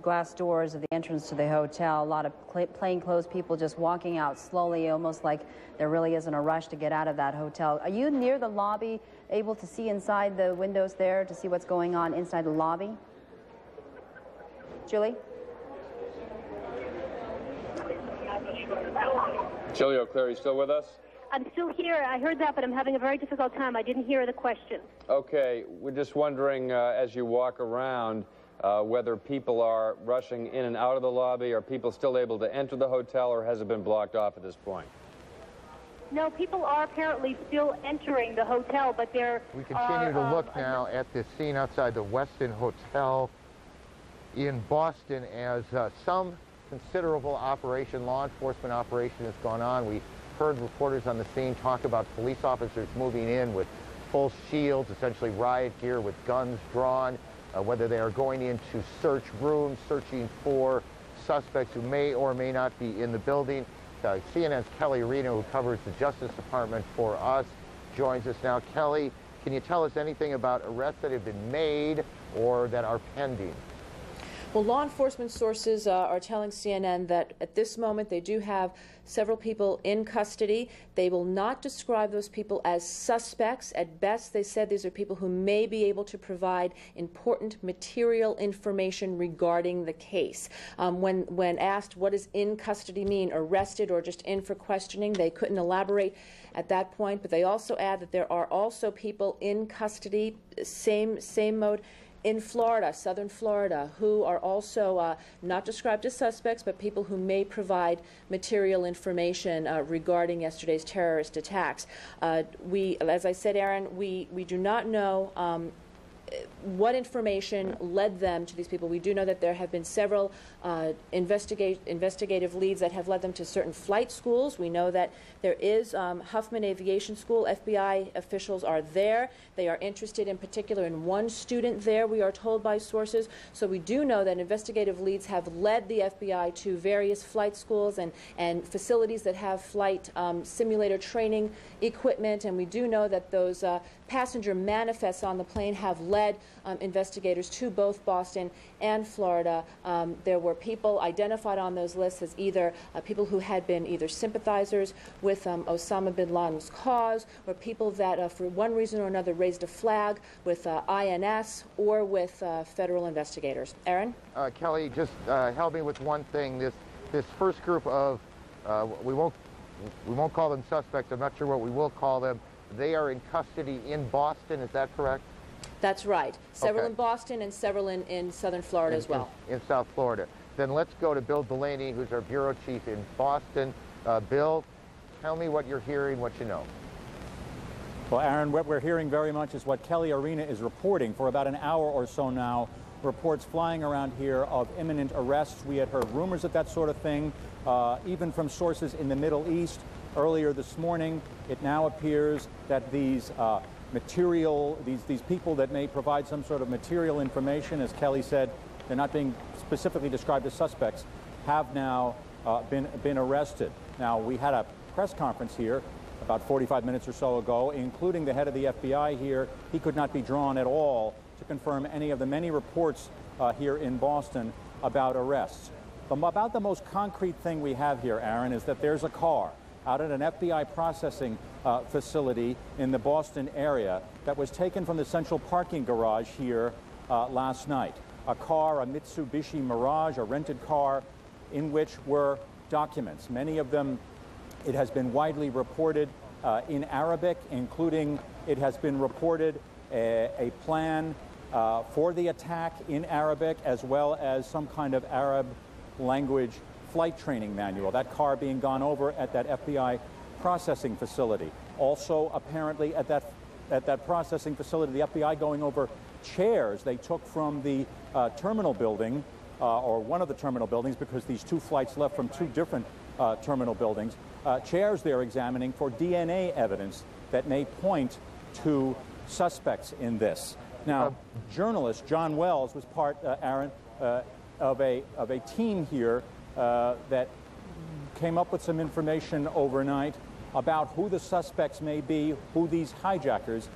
glass doors of the entrance to the hotel. A lot of plainclothes people just walking out slowly, almost like there really isn't a rush to get out of that hotel. Are you near the lobby, able to see inside the windows there to see what's going on inside the lobby? Julie? Julie O'Cleary, still with us? I'm still here. I heard that, but I'm having a very difficult time. I didn't hear the question. Okay, we're just wondering, as you walk around, whether people are rushing in and out of the lobby, are people still able to enter the hotel, or has it been blocked off at this point? No, people are apparently still entering the hotel, but they're... We continue to look now at this scene outside the Westin Hotel in Boston as some considerable operation, law enforcement operation, has gone on. We heard reporters on the scene talk about police officers moving in with full shields, essentially riot gear with guns drawn, whether they are going in to search rooms, searching for suspects who may or may not be in the building. CNN's Kelly Arena, who covers the Justice Department for us, joins us now. Kelly, can you tell us anything about arrests that have been made or that are pending? Well, law enforcement sources are telling CNN that at this moment they do have several people in custody. They will not describe those people as suspects. At best, they said these are people who may be able to provide important material information regarding the case. When asked what does in custody mean, arrested or just in for questioning, they couldn't elaborate at that point. But they also add that there are also people in custody, same mode, in Florida, southern Florida, who are also not described as suspects, but people who may provide material information regarding yesterday's terrorist attacks. As I said, Aaron, we do not know what information led them to these people. We do know that there have been several investigative leads that have led them to certain flight schools. We know that there is Huffman Aviation School. FBI officials are there. They are interested in particular in one student there, we are told by sources. So we do know that investigative leads have led the FBI to various flight schools and facilities that have flight simulator training equipment. And we do know that those passenger manifests on the plane have led investigators to both Boston and Florida. There were people identified on those lists as either people who had been either sympathizers with Osama bin Laden's cause, or people that for one reason or another raised a flag with INS or with federal investigators. Aaron? Kelly, just help me with one thing. This first group of, we won't call them suspects, I'm not sure what we will call them. They are in custody in Boston, is that correct? That's right. Several Okay. in Boston and several in southern Florida as well. In South Florida. Then let's go to Bill Delaney, who's our bureau chief in Boston. Bill, tell me what you're hearing, what you know. Well, Aaron, what we're hearing very much is what Kelly Arena is reporting for about an hour or so now. Reports flying around here of imminent arrests. We had heard rumors of that sort of thing, even from sources in the Middle East. Earlier this morning, it now appears that these these people that may provide some sort of material information, as Kelly said, they're not being specifically described as suspects, have now been arrested. Now, we had a press conference here about 45 minutes or so ago, including the head of the FBI here. He could not be drawn at all to confirm any of the many reports here in Boston about arrests. About the most concrete thing we have here, Aaron, is that there's a car out at an FBI processing facility in the Boston area that was taken from the central parking garage here last night. A car, a Mitsubishi Mirage, a rented car, in which were documents. Many of them, it has been widely reported in Arabic, including it has been reported a plan for the attack in Arabic, as well as some kind of Arab language flight training manual. That car being gone over at that FBI processing facility. Also, apparently, at that processing facility, the FBI going over chairs they took from the terminal building, or one of the terminal buildings, because these two flights left from two different terminal buildings. Chairs they're examining for DNA evidence that may point to suspects in this. Now, journalist John Wells was part, Aaron, of a team here that came up with some information overnight about who the suspects may be, who these hijackers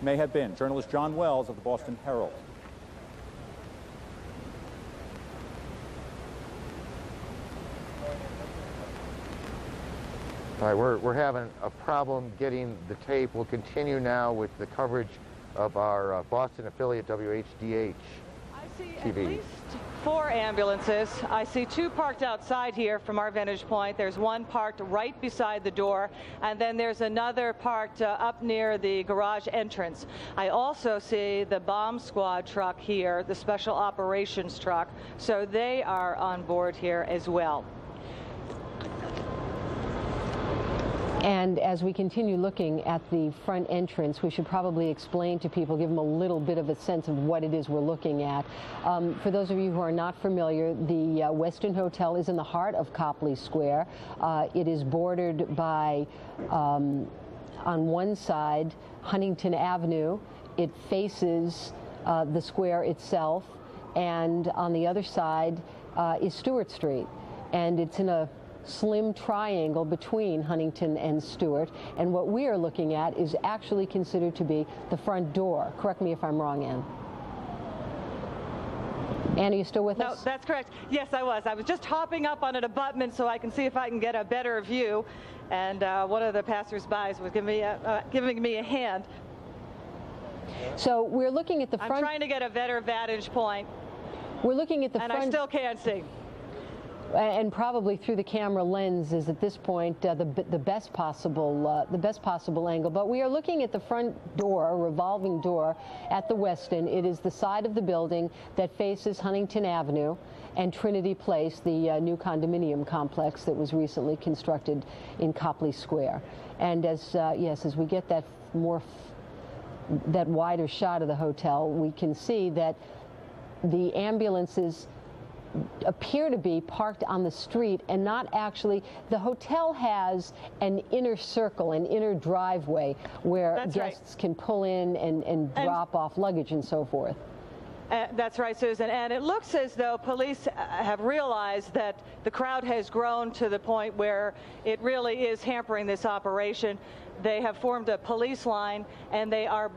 may have been. Journalist John Wells of the Boston Herald. All right, we're having a problem getting the tape. We'll continue now with the coverage of our Boston affiliate WHDH I see TV. at least 4 ambulances. I see 2 parked outside here from our vantage point. There's one parked right beside the door, and then there's another parked up near the garage entrance. I also see the bomb squad truck here, the special operations truck, so they are on board here as well. And as we continue looking at the front entrance, we should probably explain to people, give them a little bit of a sense of what it is we're looking at. For those of you who are not familiar, the Westin Hotel is in the heart of Copley Square. It is bordered by, on one side, Huntington Avenue. It faces the square itself, and on the other side is Stewart Street. And it's in a slim triangle between Huntington and Stewart, and what we are looking at is actually considered to be the front door. Correct me if I'm wrong, Ann. Ann, are you still with us? No, that's correct. Yes, I was. I was just hopping up on an abutment so I can see if I can get a better view, and one of the passers-by was giving me a hand. So we're looking at the front. I'm trying to get a better vantage point. We're looking at the front. And I still can't see. And probably through the camera lens is at this point the best possible angle. But we are looking at the front door, a revolving door at the Westin. It is the side of the building that faces Huntington Avenue and Trinity Place, the new condominium complex that was recently constructed in Copley Square. And as as we get that that wider shot of the hotel, we can see that the ambulances appear to be parked on the street and not actually. The hotel has an inner circle, an inner driveway where guests can pull in and drop off luggage and so forth. That's right, Susan. And it looks as though police have realized that the crowd has grown to the point where it really is hampering this operation. They have formed a police line, and they are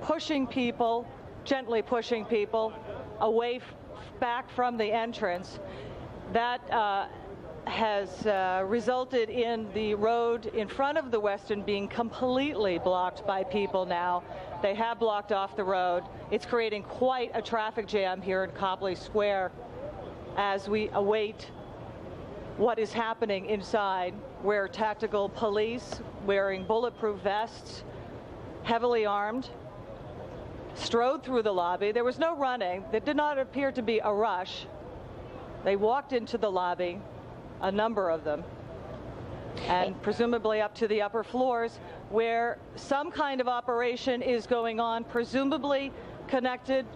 pushing people, gently pushing people away back from the entrance. That has resulted in the road in front of the Westin being completely blocked by people now. They have blocked off the road. It's creating quite a traffic jam here in Copley Square as we await what is happening inside, where tactical police wearing bulletproof vests, heavily armed, strode through the lobby. There was no running. There did not appear to be a rush. They walked into the lobby, a number of them, and presumably up to the upper floors where some kind of operation is going on, presumably connected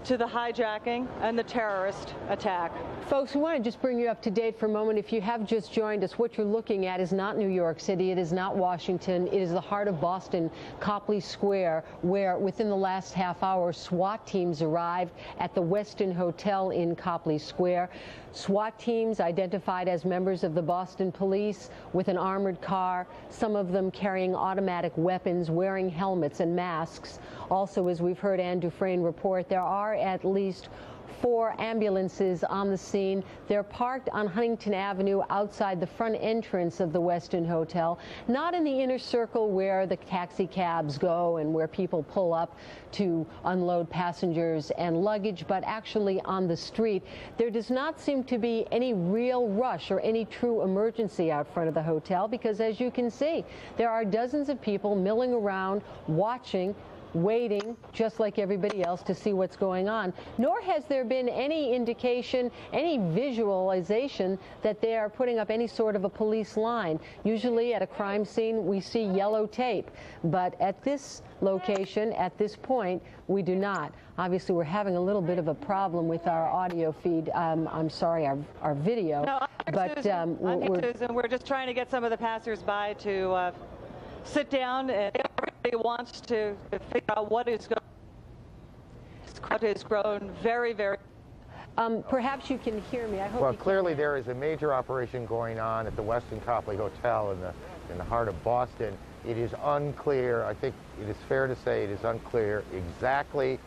to the hijacking and the terrorist attack. Folks, we want to just bring you up to date for a moment. If you have just joined us, what you're looking at is not New York City. It is not Washington. It is the heart of Boston, Copley Square, where within the last half hour, SWAT teams arrived at the Westin Hotel in Copley Square. SWAT teams identified as members of the Boston Police with an armored car, some of them carrying automatic weapons, wearing helmets and masks. Also, as we've heard Ann Dufresne report, there are at least 4 ambulances on the scene. They're parked on Huntington Avenue outside the front entrance of the Westin Hotel, not in the inner circle where the taxi cabs go and where people pull up to unload passengers and luggage, but actually on the street. There does not seem to be any real rush or any true emergency out front of the hotel because, as you can see, there are dozens of people milling around, watching, waiting, just like everybody else, to see what's going on. Nor has there been any indication, any visualization that they are putting up any sort of a police line. Usually at a crime scene, we see yellow tape. But at this location, at this point, we do not. Obviously, we're having a little bit of a problem with our audio feed. I'm sorry, our video. No, but Susan, we're just trying to get some of the passers-by to sit down, and everybody wants to figure out what is going on. This crowd has grown very, very. Perhaps you can hear me. I hope. Well, clearly there is a major operation going on at the Westin Copley Hotel in the heart of Boston. It is unclear. I think it is fair to say it is unclear exactly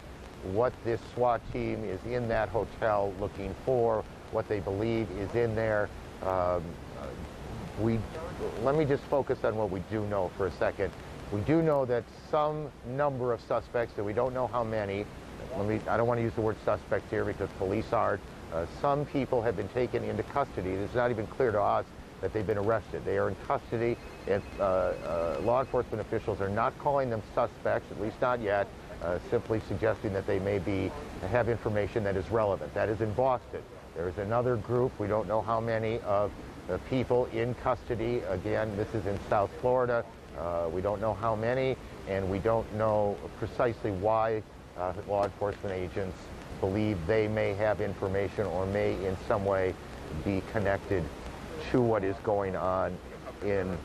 what this SWAT team is in that hotel looking for, what they believe is in there. Let me just focus on what we do know for a second. We do know that some number of suspects, that we don't know how many, I don't want to use the word suspects here because police aren't, some people have been taken into custody. It's not even clear to us that they've been arrested. They are in custody, and law enforcement officials are not calling them suspects, at least not yet, simply suggesting that they may have information that is relevant. That is in Boston. There's another group, we don't know how many, of people in custody. Again, this is in South Florida. We don't know how many, and we don't know precisely why law enforcement agents believe they may have information or may in some way be connected to what is going on in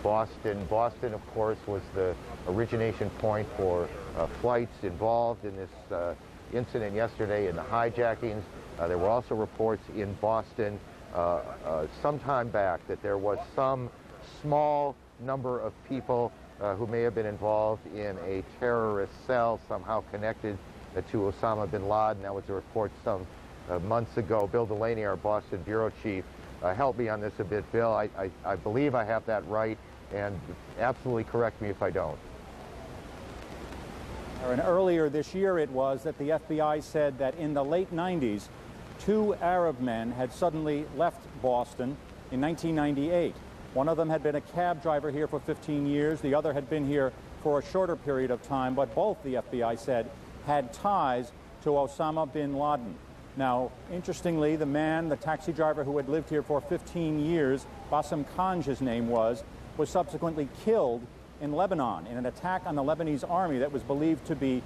Boston. Boston, of course, was the origination point for flights involved in this incident yesterday in the hijackings. There were also reports in Boston some time back that there was some small number of people who may have been involved in a terrorist cell somehow connected to Osama bin Laden. That was a report some months ago. Bill Delaney, our Boston bureau chief, helped me on this a bit. Bill, I believe I have that right, and absolutely correct me if I don't. And earlier this year it was that the FBI said that in the late 90s, 2 Arab men had suddenly left Boston in 1998. One of them had been a cab driver here for 15 years. The other had been here for a shorter period of time, but both, the FBI said, had ties to Osama bin Laden. Now, interestingly, the man, the taxi driver who had lived here for 15 years, Bassem Kanj his name was subsequently killed in Lebanon in an attack on the Lebanese army that was believed to be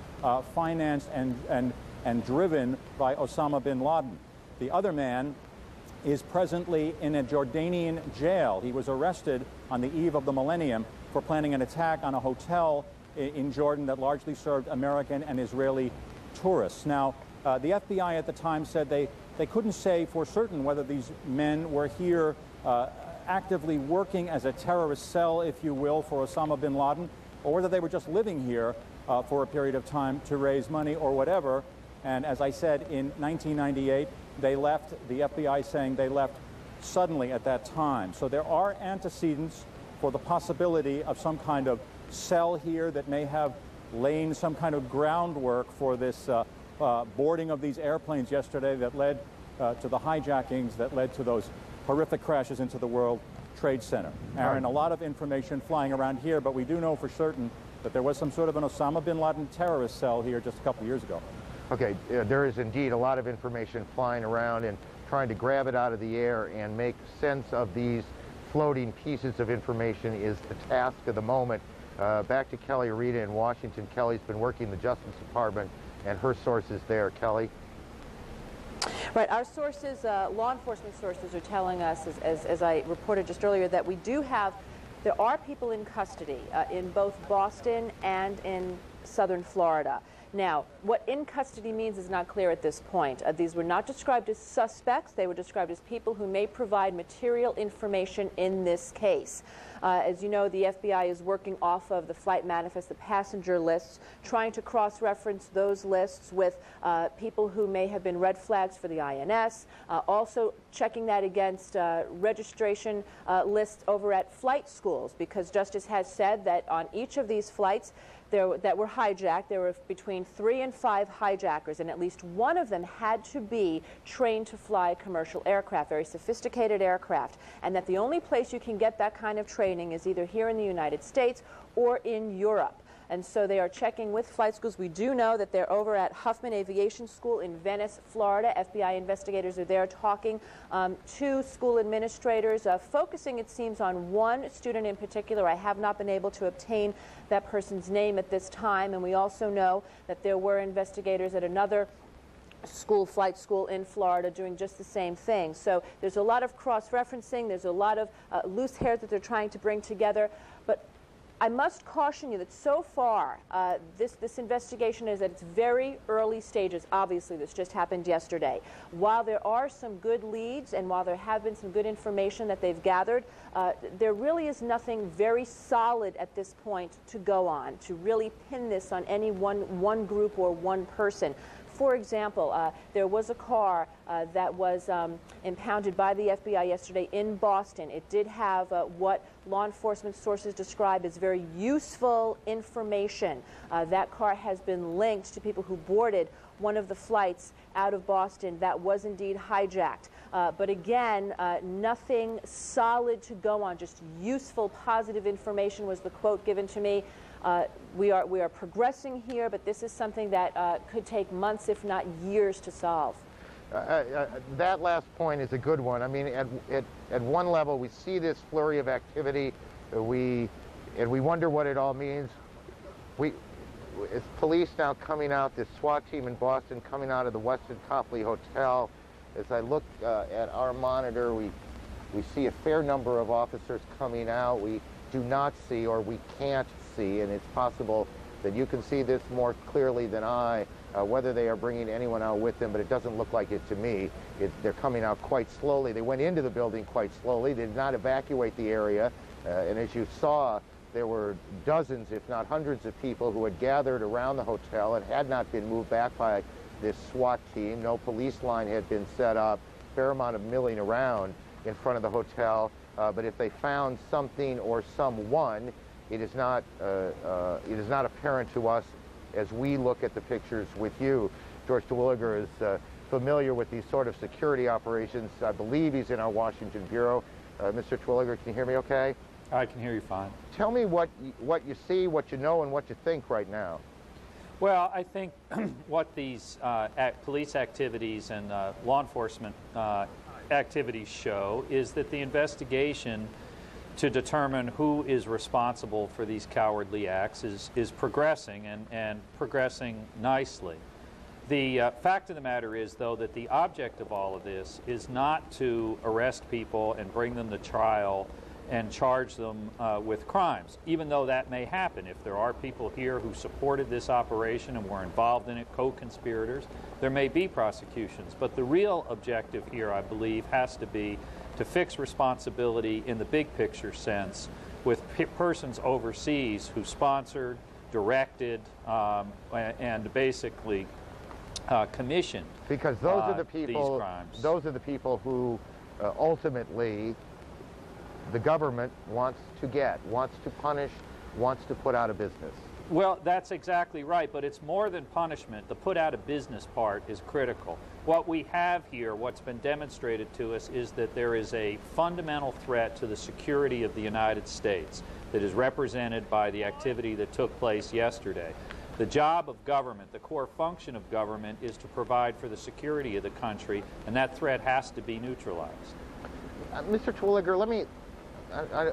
financed and driven by Osama bin Laden. The other man is presently in a Jordanian jail. He was arrested on the eve of the millennium for planning an attack on a hotel in Jordan that largely served American and Israeli tourists. Now, the FBI at the time said they couldn't say for certain whether these men were here actively working as a terrorist cell, if you will, for Osama bin Laden, or whether they were just living here for a period of time to raise money or whatever. And as I said, in 1998, they left, the FBI saying they left suddenly at that time. So there are antecedents for the possibility of some kind of cell here that may have laid some kind of groundwork for this boarding of these airplanes yesterday that led to the hijackings, that led to those horrific crashes into the World Trade Center. Aaron, a lot of information flying around here, but we do know for certain that there was some sort of an Osama bin Laden terrorist cell here just a couple of years ago. Okay, there is indeed a lot of information flying around, and trying to grab it out of the air and make sense of these floating pieces of information is the task of the moment. Back to Kelly Arita in Washington. Kelly's been working the Justice Department and her sources there. Kelly? Right, our sources, law enforcement sources, are telling us, as I reported just earlier, that there are people in custody in both Boston and in southern Florida. Now, what in custody means is not clear at this point. These were not described as suspects. They were described as people who may provide material information in this case. As you know, the FBI is working off of the flight manifest, the passenger lists, trying to cross-reference those lists with people who may have been red flags for the INS, also checking that against registration lists over at flight schools, because Justice has said that on each of these flights that were hijacked, there were between 3 and 5 hijackers, and at least one of them had to be trained to fly commercial aircraft, very sophisticated aircraft, and that the only place you can get that kind of training is either here in the United States or in Europe. And so they are checking with flight schools. We do know that they're over at Huffman Aviation School in Venice, Florida. FBI investigators are there talking to school administrators, focusing, it seems, on one student in particular. I have not been able to obtain that person's name at this time. And we also know that there were investigators at another flight school in Florida doing just the same thing. So there's a lot of cross-referencing. There's a lot of loose hair that they're trying to bring together. But I must caution you that so far, this investigation is at its very early stages. Obviously, this just happened yesterday. While there are some good leads and while there have been some good information that they've gathered, there really is nothing very solid at this point to go on, to really pin this on any one group or one person. For example, there was a car that was impounded by the FBI yesterday in Boston. It did have what law enforcement sources describe as very useful information. That car has been linked to people who boarded one of the flights out of Boston that was indeed hijacked. But again, nothing solid to go on, just useful, positive information was the quote given to me. We are progressing here, but this is something that could take months, if not years, to solve. That last point is a good one. I mean, at one level, we see this flurry of activity, and we wonder what it all means. It's police now coming out, this SWAT team in Boston coming out of the Westin Copley Hotel. As I look at our monitor, we see a fair number of officers coming out. We do not see, or we can't see, and it's possible that you can see this more clearly than I, whether they are bringing anyone out with them, but it doesn't look like it to me. They're coming out quite slowly. They went into the building quite slowly. They did not evacuate the area, and as you saw, there were dozens, if not hundreds, of people who had gathered around the hotel and had not been moved back by this SWAT team. No police line had been set up. Fair amount of milling around in front of the hotel. But if they found something or someone, it is not apparent to us as we look at the pictures with you. George Terwilliger is familiar with these sort of security operations. I believe he's in our Washington bureau. Mr. Terwilliger, can you hear me okay? I can hear you fine. Tell me what you see, what you know, and what you think right now. Well, I think what these police activities and law enforcement activities show is that the investigation to determine who is responsible for these cowardly acts is progressing and progressing nicely. The fact of the matter is, though, that the object of all of this is not to arrest people and bring them to trial and charge them with crimes, even though that may happen. If there are people here who supported this operation and were involved in it, co-conspirators, there may be prosecutions. But the real objective here, I believe, has to be to fix responsibility in the big picture sense with persons overseas who sponsored, directed, and basically commissioned because those are the people, these crimes. Those are the people who ultimately the government wants to punish, wants to put out of business. Well, that's exactly right, but it's more than punishment. The put out of business part is critical. What we have here, what's been demonstrated to us, is that there is a fundamental threat to the security of the United States that is represented by the activity that took place yesterday. The job of government, the core function of government, is to provide for the security of the country, and that threat has to be neutralized. Mr. Terwilliger, let me...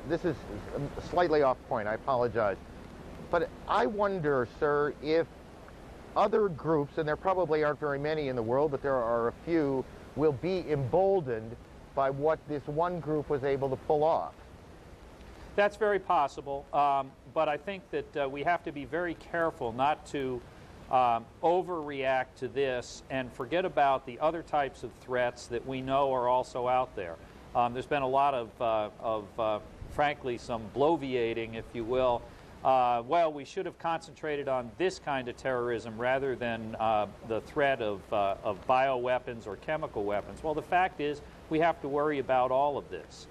this is slightly off point, I apologize. But I wonder, sir, if other groups, and there probably aren't very many in the world, but there are a few, will be emboldened by what this one group was able to pull off. That's very possible, but I think that we have to be very careful not to overreact to this and forget about the other types of threats that we know are also out there. There's been a lot of frankly, some bloviating, if you will. Well, we should have concentrated on this kind of terrorism rather than the threat of bioweapons or chemical weapons. Well, the fact is we have to worry about all of this.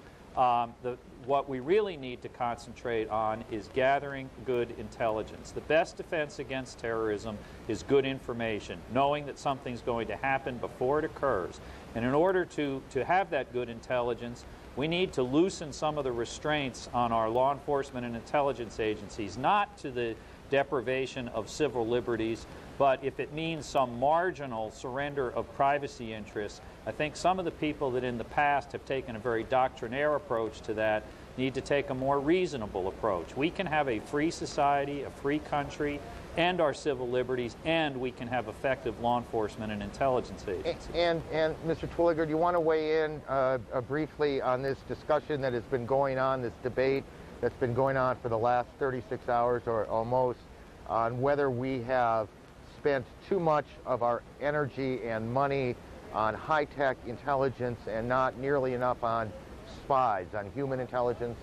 What we really need to concentrate on is gathering good intelligence. The best defense against terrorism is good information, knowing that something's going to happen before it occurs. And in order to have that good intelligence, we need to loosen some of the restraints on our law enforcement and intelligence agencies, not to the deprivation of civil liberties, but if it means some marginal surrender of privacy interests. I think some of the people that in the past have taken a very doctrinaire approach to that need to take a more reasonable approach. We can have a free society, a free country, and our civil liberties, and we can have effective law enforcement and intelligence agencies. And Mr. Terwilliger, do you want to weigh in briefly on this discussion that has been going on, this debate that's been going on for the last 36 hours or almost, on whether we have spent too much of our energy and money on high-tech intelligence and not nearly enough on spies, on human intelligence?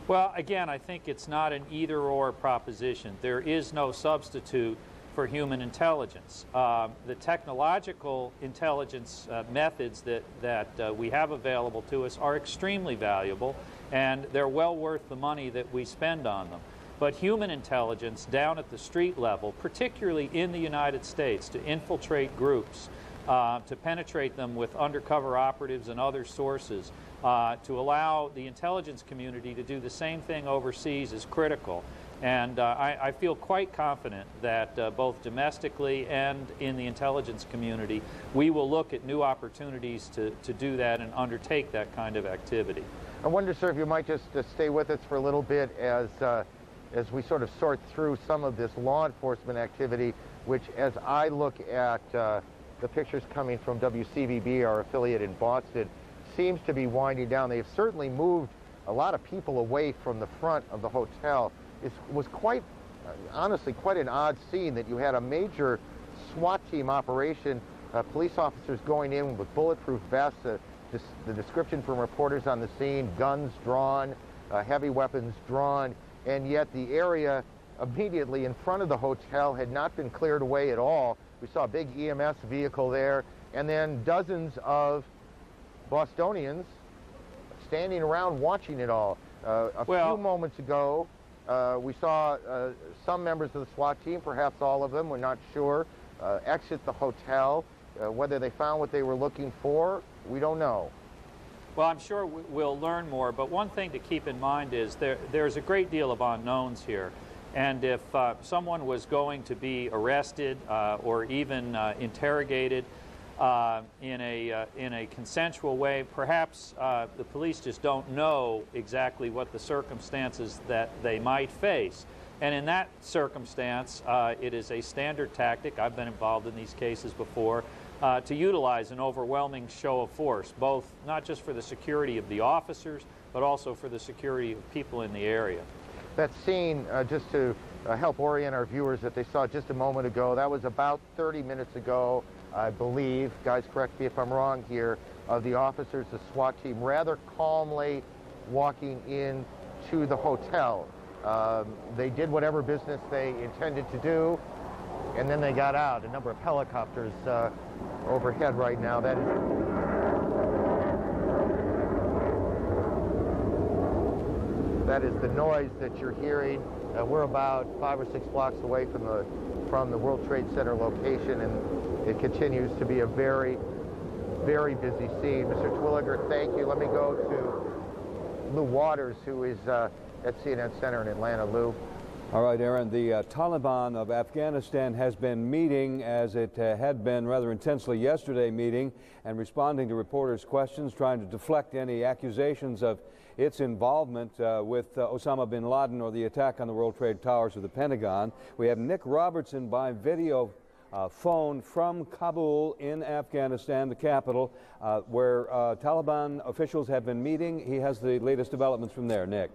Well, again, I think it's not an either-or proposition. There is no substitute for human intelligence. The technological intelligence methods that we have available to us are extremely valuable, and they're well worth the money that we spend on them. But human intelligence down at the street level, particularly in the United States, to infiltrate groups, to penetrate them with undercover operatives and other sources, to allow the intelligence community to do the same thing overseas is critical. And I feel quite confident that both domestically and in the intelligence community, we will look at new opportunities to do that and undertake that kind of activity. I wonder, sir, if you might just stay with us for a little bit as we sort of sort through some of this law enforcement activity, which, as I look at the pictures coming from WCVB, our affiliate in Boston, seems to be winding down. They've certainly moved a lot of people away from the front of the hotel. It was quite, honestly, quite an odd scene that you had a major SWAT team operation, police officers going in with bulletproof vests, the description from reporters on the scene, guns drawn, heavy weapons drawn, and yet the area immediately in front of the hotel had not been cleared away at all. We saw a big EMS vehicle there, and then dozens of Bostonians standing around watching it all. A few moments ago, we saw some members of the SWAT team, perhaps all of them, we're not sure, exit the hotel. Whether they found what they were looking for, we don't know. Well, I'm sure we'll learn more, but one thing to keep in mind is there's a great deal of unknowns here. And if someone was going to be arrested or even interrogated in a consensual way, perhaps the police just don't know exactly what the circumstances that they might face. And in that circumstance, it is a standard tactic, I've been involved in these cases before, to utilize an overwhelming show of force, both not just for the security of the officers, but also for the security of people in the area. That scene, just to help orient our viewers that they saw just a moment ago, that was about 30 minutes ago, I believe, guys correct me if I'm wrong here, of the officers, the SWAT team, rather calmly walking in to the hotel. They did whatever business they intended to do, and then they got out. A number of helicopters overhead right now. That is the noise that you're hearing. We're about 5 or 6 blocks away from the World Trade Center location, and it continues to be a very, very busy scene. Mr. Terwilliger, thank you. Let me go to Lou Waters, who is at CNN Center in Atlanta. Lou. All right, Aaron, the Taliban of Afghanistan has been meeting, as it had been rather intensely yesterday, meeting and responding to reporters' questions, trying to deflect any accusations of its involvement with Osama bin Laden or the attack on the World Trade Towers of the Pentagon. We have Nick Robertson by video phone from Kabul in Afghanistan, the capital, where Taliban officials have been meeting. He has the latest developments from there. Nick.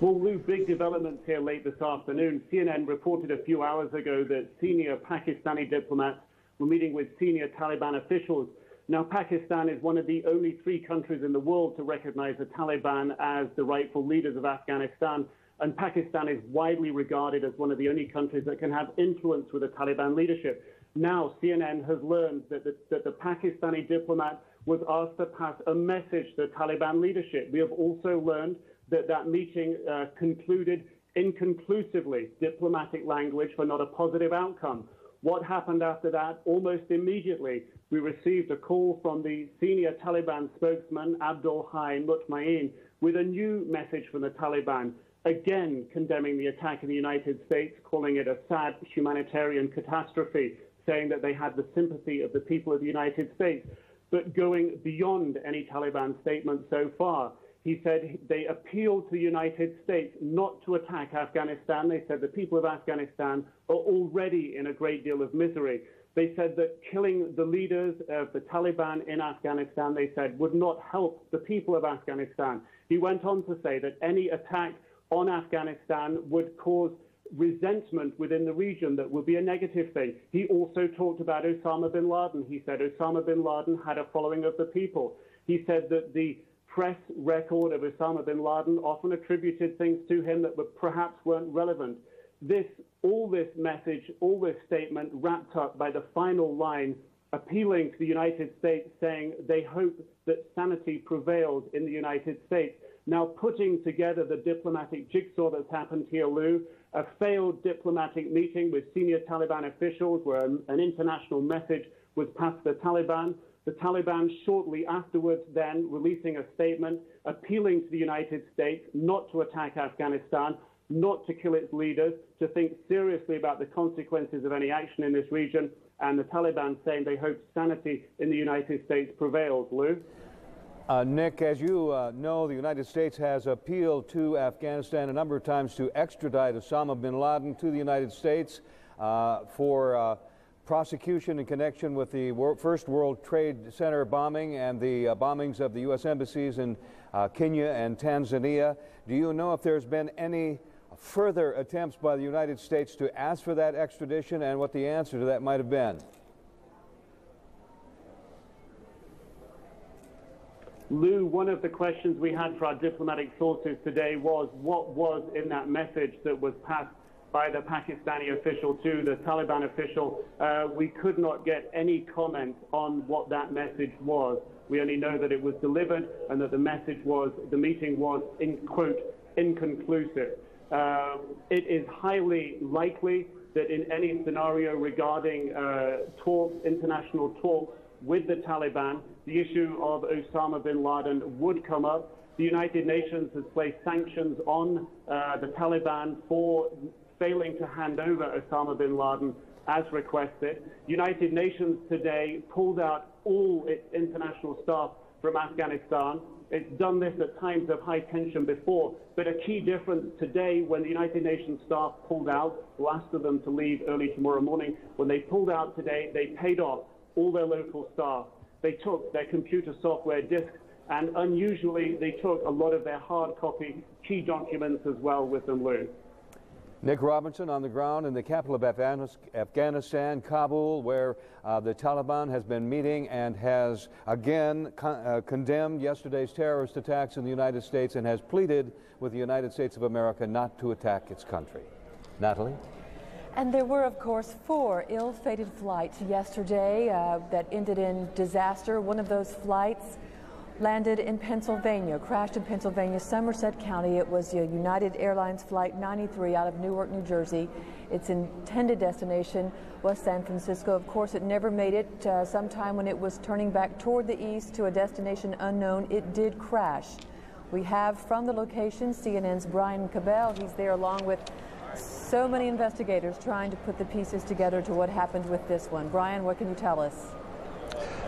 Well, Lou, big developments here late this afternoon. CNN reported a few hours ago that senior Pakistani diplomats were meeting with senior Taliban officials. Now, Pakistan is one of the only 3 countries in the world to recognize the Taliban as the rightful leaders of Afghanistan. And Pakistan is widely regarded as one of the only countries that can have influence with the Taliban leadership. Now, CNN has learned that the Pakistani diplomat was asked to pass a message to the Taliban leadership. We have also learned that meeting concluded inconclusively, diplomatic language for not a positive outcome. What happened after that? Almost immediately, we received a call from the senior Taliban spokesman, Abdul Hai Mutmain, with a new message from the Taliban, again condemning the attack in the United States, calling it a sad humanitarian catastrophe, saying that they had the sympathy of the people of the United States. But going beyond any Taliban statement so far, he said they appealed to the United States not to attack Afghanistan. They said the people of Afghanistan are already in a great deal of misery. They said that killing the leaders of the Taliban in Afghanistan, they said, would not help the people of Afghanistan. He went on to say that any attack on Afghanistan would cause resentment within the region that would be a negative thing. He also talked about Osama bin Laden. He said Osama bin Laden had a following of the people. He said that the press record of Osama bin Laden, often attributed things to him that perhaps weren't relevant. All this message, all this statement wrapped up by the final line appealing to the United States, saying they hope that sanity prevails in the United States. Now putting together the diplomatic jigsaw that's happened here, Lou, a failed diplomatic meeting with senior Taliban officials where an international message was passed to the Taliban. The Taliban shortly afterwards then releasing a statement appealing to the United States not to attack Afghanistan, not to kill its leaders, to think seriously about the consequences of any action in this region, and the Taliban saying they hope sanity in the United States prevails. Lou? Nick, as you know, the United States has appealed to Afghanistan a number of times to extradite Osama bin Laden to the United States for prosecution in connection with the first World Trade Center bombing and the bombings of the U.S. embassies in Kenya and Tanzania. Do you know if there's been any further attempts by the United States to ask for that extradition and what the answer to that might have been? Lou, one of the questions we had for our diplomatic sources today was what was in that message that was passed by the Pakistani official to the Taliban official. We could not get any comment on what that message was. We only know that it was delivered and that the message was, the meeting was, in quote, inconclusive. It is highly likely that in any scenario regarding international talks with the Taliban, the issue of Osama bin Laden would come up. The United Nations has placed sanctions on the Taliban for failing to hand over Osama bin Laden as requested. United Nations today pulled out all its international staff from Afghanistan. It's done this at times of high tension before, but a key difference today when the United Nations staff pulled out, last of them to leave early tomorrow morning, when they pulled out today, they paid off all their local staff. They took their computer software disks, and unusually, they took a lot of their hard copy key documents as well with them, Lou. Nick Robinson on the ground in the capital of Afghanistan, Kabul, where the Taliban has been meeting and has again condemned yesterday's terrorist attacks in the United States and has pleaded with the United States of America not to attack its country. Natalie? And there were, of course, 4 ill-fated flights yesterday that ended in disaster. One of those flights landed in Pennsylvania, crashed in Pennsylvania, Somerset County. It was a United Airlines Flight 93 out of Newark, New Jersey. Its intended destination was San Francisco. Of course, it never made it. Sometime when it was turning back toward the east to a destination unknown, it did crash. We have from the location CNN's Brian Cabell. He's there along with so many investigators trying to put the pieces together to what happened with this one. Brian, what can you tell us?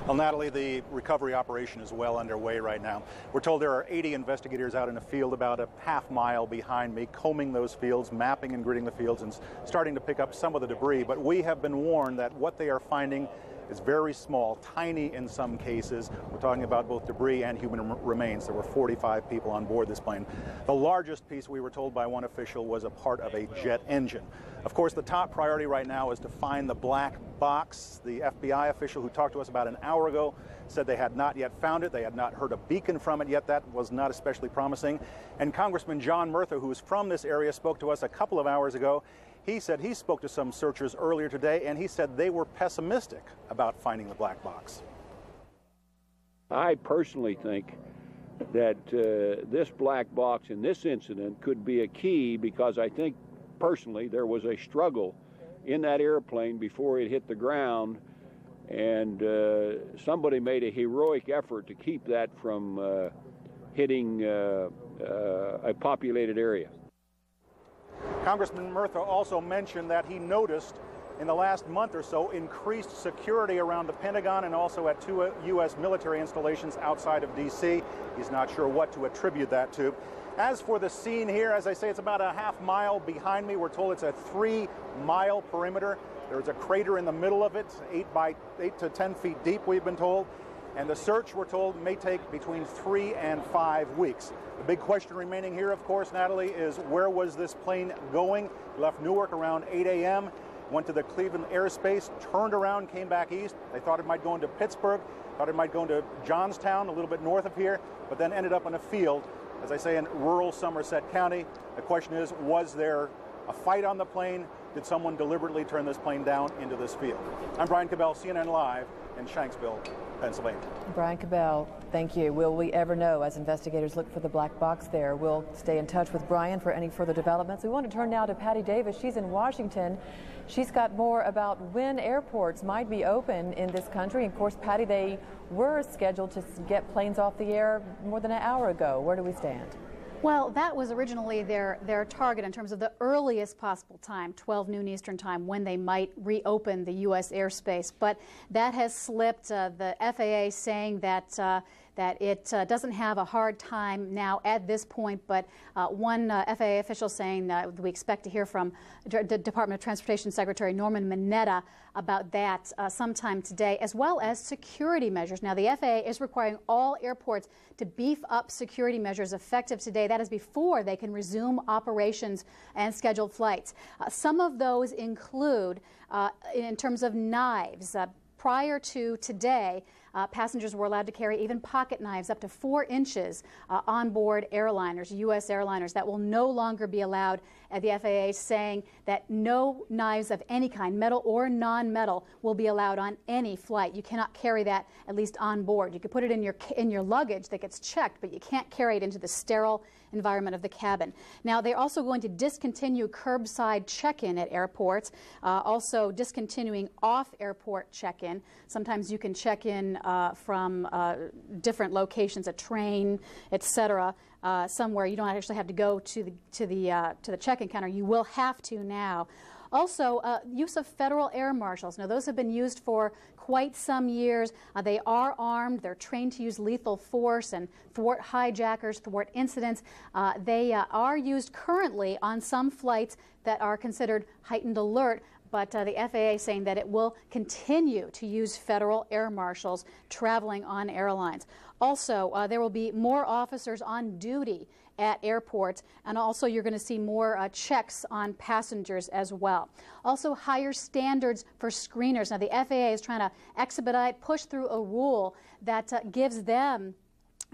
Well, Natalie, the recovery operation is well underway right now. We're told there are 80 investigators out in the field about a half-mile behind me, combing those fields, mapping and gridding the fields, and starting to pick up some of the debris. But we have been warned that what they are finding is very small, tiny in some cases. We're talking about both debris and human remains. There were 45 people on board this plane. The largest piece, we were told by one official, was a part of a jet engine. Of course, the top priority right now is to find the black box. The FBI official who talked to us about an hour ago said they had not yet found it. They had not heard a beacon from it yet. That was not especially promising. And Congressman John Murtha, who is from this area, spoke to us a couple of hours ago. He said he spoke to some searchers earlier today, and he said they were pessimistic about finding the black box. I personally think that this black box in this incident could be a key, because I think personally there was a struggle in that airplane before it hit the ground, and somebody made a heroic effort to keep that from hitting a populated area. Congressman Murtha also mentioned that he noticed in the last month or so increased security around the Pentagon and also at 2 U.S. military installations outside of D.C. He's not sure what to attribute that to. As for the scene here, as I say, it's about a half-mile behind me. We're told it's a 3-mile perimeter. There's a crater in the middle of it, 8 to 10 feet deep, we've been told. And the search, we're told, may take between 3 and 5 weeks. The big question remaining here, of course, Natalie, is where was this plane going? It left Newark around 8 a.m. went to the Cleveland airspace, turned around, came back east. They thought it might go into Pittsburgh, thought it might go into Johnstown, a little bit north of here, but then ended up in a field, as I say, in rural Somerset County. The question is, was there a fight on the plane? Did someone deliberately turn this plane down into this field? I'm Brian Cabell, CNN Live in Shanksville, Pennsylvania. Brian Cabell, thank you. Will we ever know as investigators look for the black box there? We'll stay in touch with Brian for any further developments. We want to turn now to Patty Davis. She's in Washington. She's got more about when airports might be open in this country. Of course, Patty, they were scheduled to get planes off the air more than an hour ago. Where do we stand? Well, that was originally their target in terms of the earliest possible time, 12 noon Eastern time, when they might reopen the U.S. airspace. But that has slipped. The FAA saying that it doesn't have a hard time now at this point, but one FAA official saying that we expect to hear from the Department of Transportation Secretary Norman Mineta about that sometime today, as well as security measures. Now, the FAA is requiring all airports to beef up security measures effective today. That is before they can resume operations and scheduled flights. Some of those include, in terms of knives, prior to today, passengers were allowed to carry even pocket knives up to 4 inches on board airliners, U.S. airliners. That will no longer be allowed. The FAA saying that no knives of any kind, metal or non-metal, will be allowed on any flight. You cannot carry that, at least on board. You can put it in your luggage that gets checked, but you can't carry it into the sterile environment of the cabin. Now, they're also going to discontinue curbside check-in at airports, also discontinuing off-airport check-in. Sometimes you can check in from different locations, a train, etc. Somewhere you don't actually have to go to the check-in counter. You will have to now. Also, use of federal air marshals. Now, those have been used for quite some years. They are armed. They're trained to use lethal force and thwart hijackers, thwart incidents. They are used currently on some flights that are considered heightened alert, but the FAA saying that it will continue to use federal air marshals traveling on airlines. Also, there will be more officers on duty at airports, and also you're going to see more checks on passengers as well. Also, higher standards for screeners. Now, the FAA is trying to expedite, push through a rule that gives them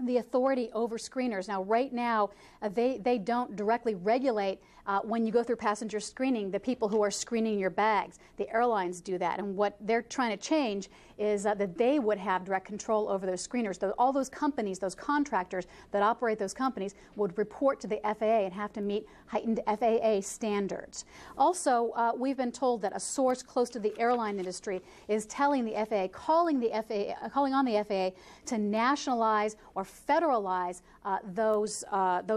the authority over screeners. Now, right now, they don't directly regulate when you go through passenger screening, the people who are screening your bags. The airlines do that, and what they're trying to change is that they would have direct control over those screeners. All those companies, those contractors that operate those companies would report to the FAA and have to meet heightened FAA standards. Also, we've been told that a source close to the airline industry is telling the FAA, calling on the FAA to nationalize or federalize those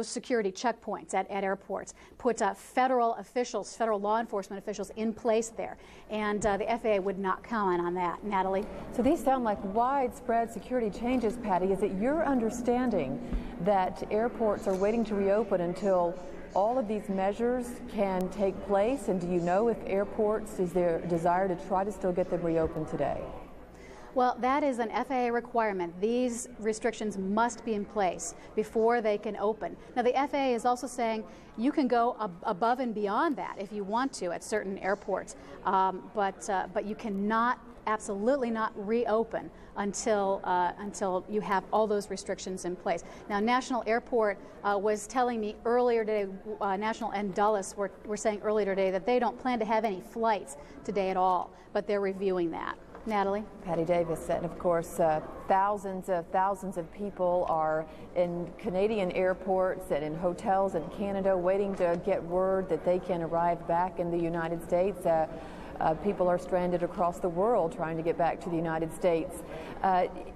security checkpoints at airports, put federal officials, federal law enforcement officials in place there, and the FAA would not comment on that. Natalie? So these sound like widespread security changes, Patty. Is it your understanding that airports are waiting to reopen until all of these measures can take place? And do you know if airports, is there a desire to try to still get them reopened today? Well, that is an FAA requirement. These restrictions must be in place before they can open. Now, the FAA is also saying you can go above and beyond that if you want to at certain airports, but you cannot, absolutely not reopen until you have all those restrictions in place. Now, National Airport was telling me earlier today, National and Dulles were saying earlier today that they don't plan to have any flights today at all, but they're reviewing that. Natalie? Patty Davis. And of course, thousands of people are in Canadian airports and in hotels in Canada waiting to get word that they can arrive back in the United States. People are stranded across the world trying to get back to the United States.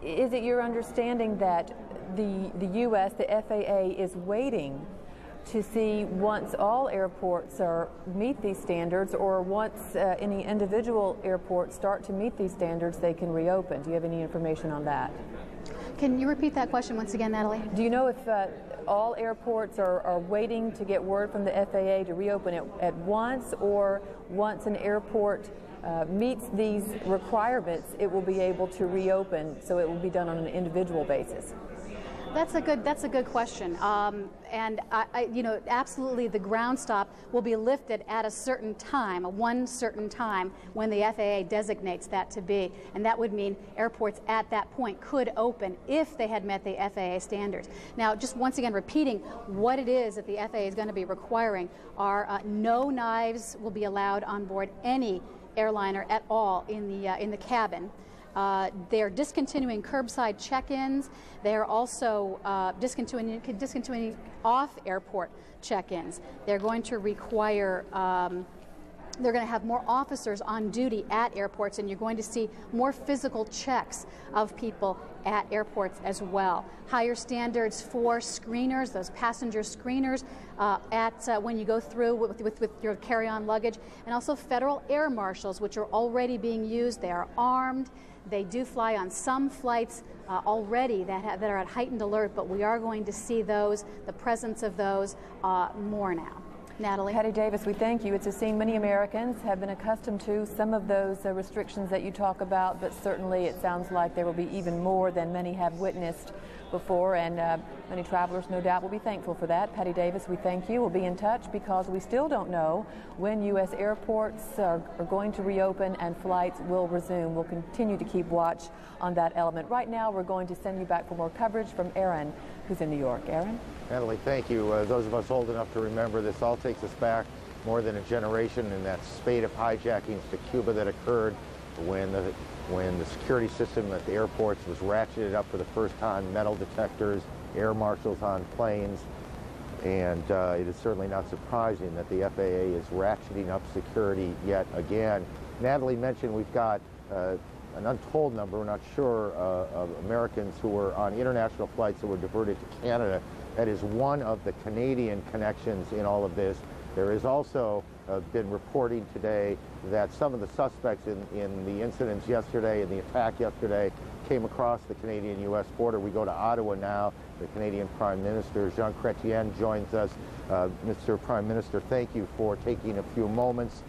Is it your understanding that the U.S., the FAA, is waiting to see once all airports meet these standards, or once any individual airports start to meet these standards, they can reopen? Do you have any information on that? Can you repeat that question once again, Natalie? Do you know if all airports are waiting to get word from the FAA to reopen it at once, or once an airport meets these requirements, it will be able to reopen, so it will be done on an individual basis? That's a good question. And you know, absolutely, the ground stop will be lifted at a certain time, one certain time when the FAA designates that to be, and that would mean airports at that point could open if they had met the FAA standards. Now, just once again repeating what it is that the FAA is going to be requiring are no knives will be allowed on board any airliner at all in the cabin. They're discontinuing curbside check-ins. They're also discontinuing off-airport check-ins. They're going to require they're going to have more officers on duty at airports, and you're going to see more physical checks of people at airports as well. Higher standards for screeners, those passenger screeners, when you go through with your carry-on luggage, and also federal air marshals, which are already being used. They are armed. They do fly on some flights already that are at heightened alert, but we are going to see those, the presence of those, more now. Natalie. Patty Davis, we thank you. It's a scene many Americans have been accustomed to, some of those restrictions that you talk about, but certainly it sounds like there will be even more than many have witnessed before, and many travelers no doubt will be thankful for that. Patty Davis, we thank you. We'll be in touch because we still don't know when U.S. airports are going to reopen and flights will resume. We'll continue to keep watch on that element. Right now, we're going to send you back for more coverage from Aaron, who's in New York. Aaron? Natalie, thank you. Those of us old enough to remember, this all takes us back more than a generation in that spate of hijackings to Cuba that occurred when the security system at the airports was ratcheted up for the first time, metal detectors, air marshals on planes, and it is certainly not surprising that the FAA is ratcheting up security yet again. Natalie mentioned we've got an untold number, we're not sure, of Americans who were on international flights that were diverted to Canada. That is one of the Canadian connections in all of this. There is also been reporting today that some of the suspects in the incidents yesterday, in the attack yesterday, came across the Canadian-U.S. border. We go to Ottawa now. The Canadian Prime Minister, Jean Chrétien, joins us. Mr. Prime Minister, thank you for taking a few moments.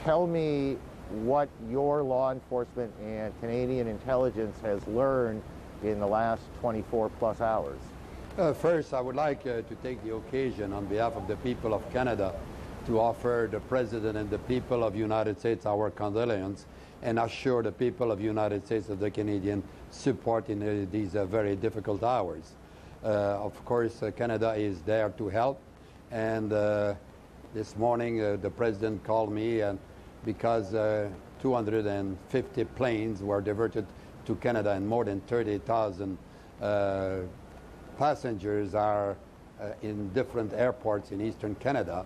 Tell me what your law enforcement and Canadian intelligence has learned in the last 24-plus hours. First, I would like to take the occasion on behalf of the people of Canada to offer the President and the people of the United States our condolences and assure the people of the United States of the Canadian support in these very difficult hours. Of course, Canada is there to help, and this morning the President called me and because 250 planes were diverted to Canada and more than 30,000 passengers are in different airports in eastern Canada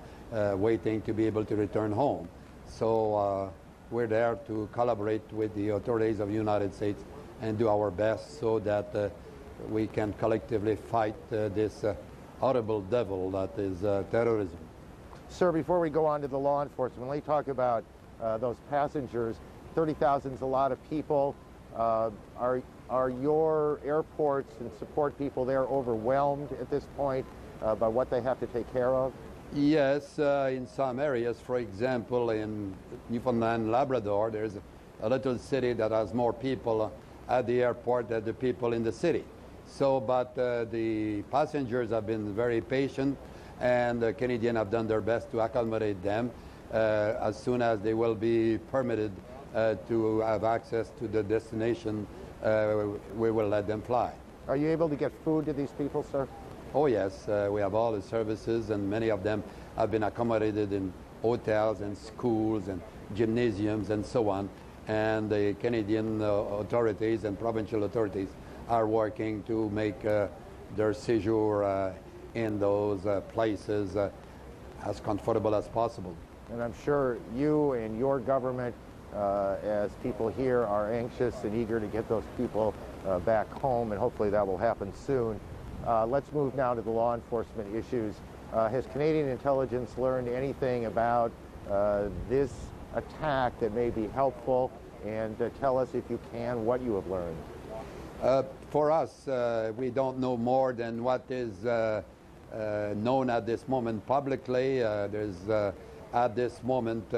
waiting to be able to return home. So we're there to collaborate with the authorities of the United States and do our best so that we can collectively fight this horrible devil that is terrorism. Sir, before we go on to the law enforcement, let me talk about those passengers. 30,000 is a lot of people. Are your airports and support people there overwhelmed at this point by what they have to take care of? Yes, in some areas, for example, in Newfoundland, Labrador, there's a little city that has more people at the airport than the people in the city. So, but the passengers have been very patient, and the Canadians have done their best to accommodate them. As soon as they will be permitted to have access to the destination, we will let them fly. Are you able to get food to these people, sir? Oh yes, we have all the services, and many of them have been accommodated in hotels and schools and gymnasiums and so on. And the Canadian authorities and provincial authorities are working to make their séjour in those places as comfortable as possible. And I'm sure you and your government, as people here, are anxious and eager to get those people back home, and hopefully that will happen soon. Let's move now to the law enforcement issues. Has Canadian intelligence learned anything about this attack that may be helpful? And tell us, if you can, what you have learned. For us, we don't know more than what is known at this moment publicly. At this moment,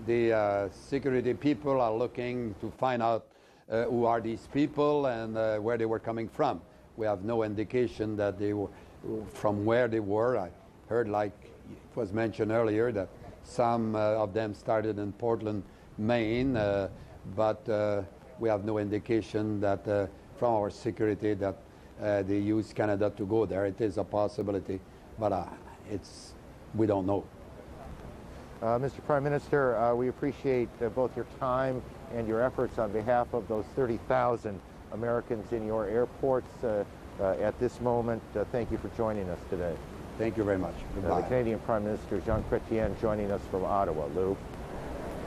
the security people are looking to find out who are these people and where they were coming from. We have no indication that they were from where they were. I heard, like it was mentioned earlier, that some of them started in Portland, Maine, but we have no indication that from our security that they use Canada to go there. It is a possibility, but we don't know. Mr. Prime Minister, we appreciate both your time and your efforts on behalf of those 30,000 Americans in your airports at this moment. Thank you for joining us today. Thank you very much. Goodbye. The Canadian Prime Minister, Jean Chrétien, joining us from Ottawa. Lou?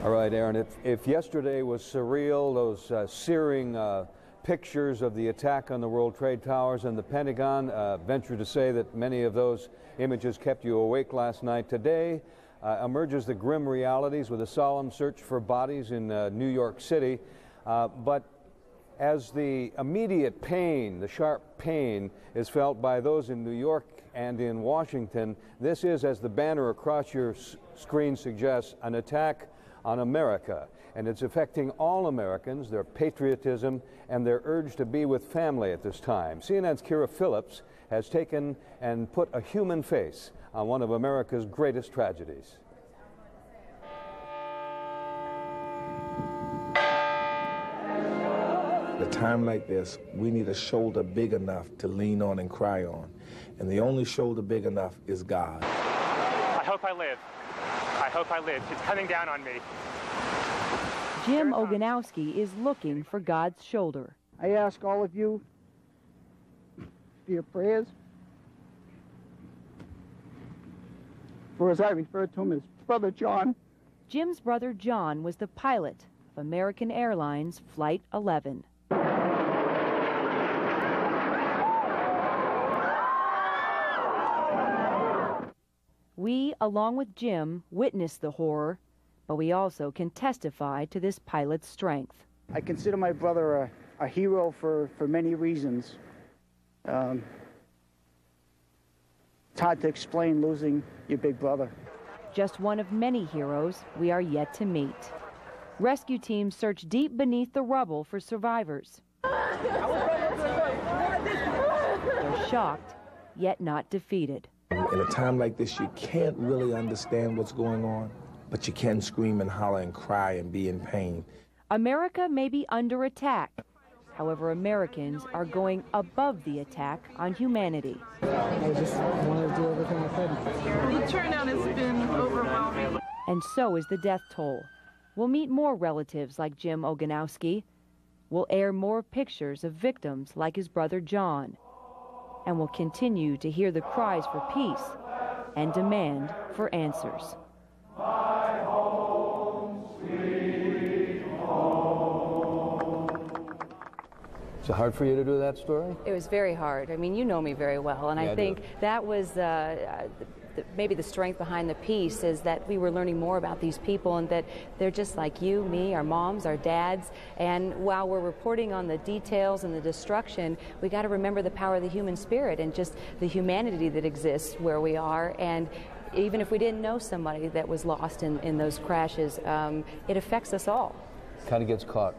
All right, Aaron, if yesterday was surreal, those searing pictures of the attack on the World Trade Towers and the Pentagon, venture to say that many of those images kept you awake last night. Today emerges the grim realities with a solemn search for bodies in New York City. But as the immediate pain, the sharp pain, is felt by those in New York and in Washington, this is, as the banner across your screen suggests, an attack on America. And it's affecting all Americans, their patriotism, and their urge to be with family at this time. CNN's Kira Phillips has taken and put a human face on one of America's greatest tragedies. At a time like this, we need a shoulder big enough to lean on and cry on. And the only shoulder big enough is God. I hope I live. I hope I live. It's coming down on me. Jim Ogonowski is looking for God's shoulder. I ask all of you for your prayers. For as I refer to him as Brother John. Jim's brother John was the pilot of American Airlines Flight 11. We, along with Jim, witnessed the horror, but we also can testify to this pilot's strength. I consider my brother a hero for many reasons. It's hard to explain losing your big brother. Just one of many heroes we are yet to meet. Rescue teams search deep beneath the rubble for survivors. They're shocked, yet not defeated. In a time like this, you can't really understand what's going on, but you can scream and holler and cry and be in pain. America may be under attack. However, Americans are going above the attack on humanity. I just wanted to do everything I could. The turnout has been overwhelming. And so is the death toll. We'll meet more relatives like Jim Ogonowski. We'll air more pictures of victims like his brother John. And we'll continue to hear the cries for peace and demand for answers. My home, sweet home. Is it hard for you to do that story? It was very hard. I mean, you know me very well, and yeah, I think that was maybe the strength behind the piece, is that we were learning more about these people and that they're just like you, me, our moms, our dads. And while we're reporting on the details and the destruction, we got to remember the power of the human spirit and just the humanity that exists where we are. And even if we didn't know somebody that was lost in those crashes, it affects us all. Kind of gets caught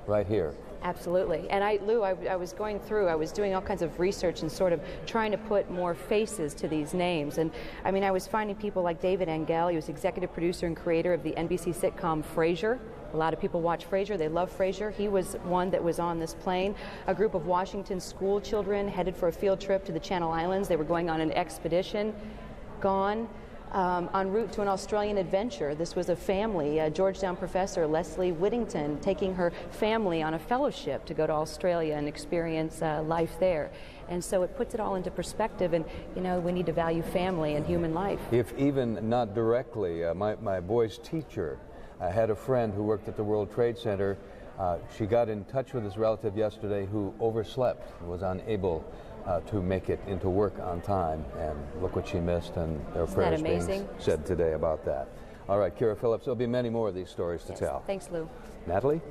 right here. Absolutely. And Lou, I was going through, I was doing all kinds of research and sort of trying to put more faces to these names. And I mean, I was finding people like David Engel. He was executive producer and creator of the NBC sitcom Frasier. A lot of people watch Frasier. They love Frasier. He was one that was on this plane. A group of Washington school children headed for a field trip to the Channel Islands. They were going on an expedition. Gone. En route to an Australian adventure. This was a family, Georgetown professor Leslie Whittington, taking her family on a fellowship to go to Australia and experience life there. And so it puts it all into perspective, and you know, we need to value family and human life. If even not directly, my boy's teacher had a friend who worked at the World Trade Center. She got in touch with his relative yesterday who overslept, was unable to make it into work on time, and look what she missed, and there are prayers being said today about that. All right, Kira Phillips, there'll be many more of these stories to tell. Thanks, Lou. Natalie?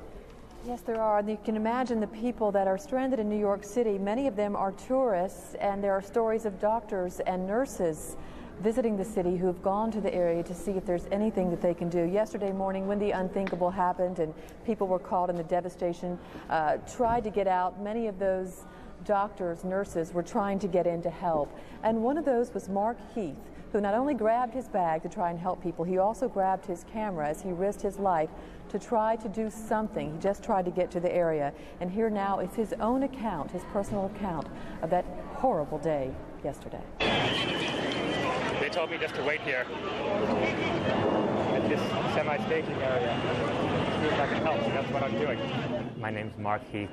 Yes, there are. And you can imagine the people that are stranded in New York City. Many of them are tourists, and there are stories of doctors and nurses visiting the city who have gone to the area to see if there's anything that they can do. Yesterday morning, when the unthinkable happened and people were caught in the devastation, tried to get out. Many of those doctors, nurses were trying to get in to help. And one of those was Mark Heath, who not only grabbed his bag to try and help people, he also grabbed his camera as he risked his life to try to do something. He just tried to get to the area. And here now is his own account, his personal account of that horrible day yesterday. They told me just to wait here at this semi-staging area. See if I can help, so that's what I'm doing. My name's Mark Heath.